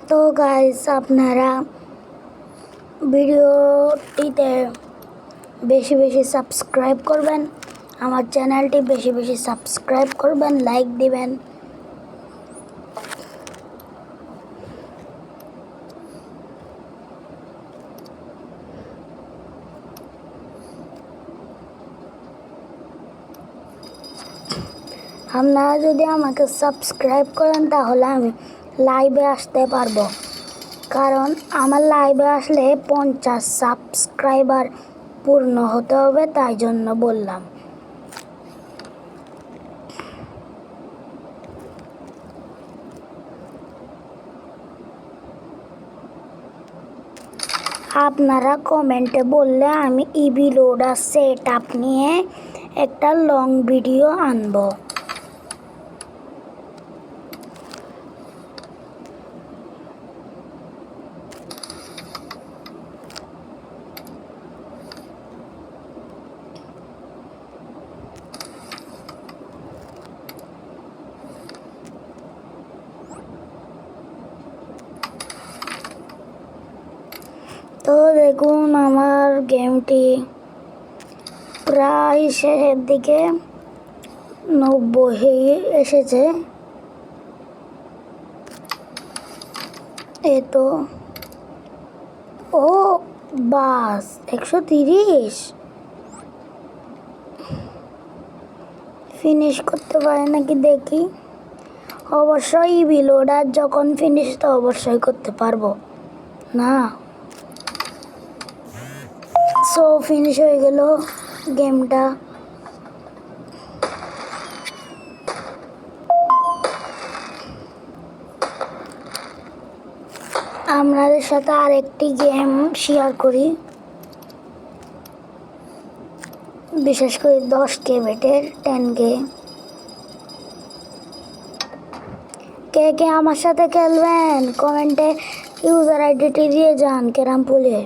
তো গাইস, আপনারা ভিডিওটিতে বেশি বেশি সাবস্ক্রাইব করবেন, আমার চ্যানেলটি বেশি বেশি সাবস্ক্রাইব করবেন, লাইক দিবেন। আপনারা যদি আমাকে সাবস্ক্রাইব করেন তাহলে আমি লাইভে আসতে পারবো, কারণ আমার লাইভে আসলে 50 সাবস্ক্রাইবার পূর্ণ হতে হবে, তাই জন্য বললাম। আপনারা কমেন্টে বললে আমি ইবি লোডার সেটআপ নিয়ে একটা লং ভিডিও আনবো। তো দেখুন, আমার গেমটি প্রায় শেষের দিকে 90 এসেছে। তো ও বাস 130 ফিনিশ করতে পারে নাকি দেখি। অবশ্যই ইবি লোডার যখন ফিনিশ তো অবশ্যই করতে পারবো না। সো ফিনিশ হয়ে গেল গেমটা। আপনাদের সাথে আরেকটি গেম শেয়ার করি, বিশেষ করে 10K বেটের 10K। কে কে আমার সাথে খেলবেন কমেন্টে ইউজার আইডিটি দিয়ে যান ক্যারাম পুলে।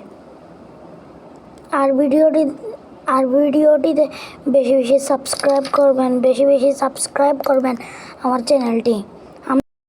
আর ভিডিওটিতে বেশি বেশি সাবস্ক্রাইব করবেন, বেশি বেশি সাবস্ক্রাইব করবেন আমার চ্যানেলটি।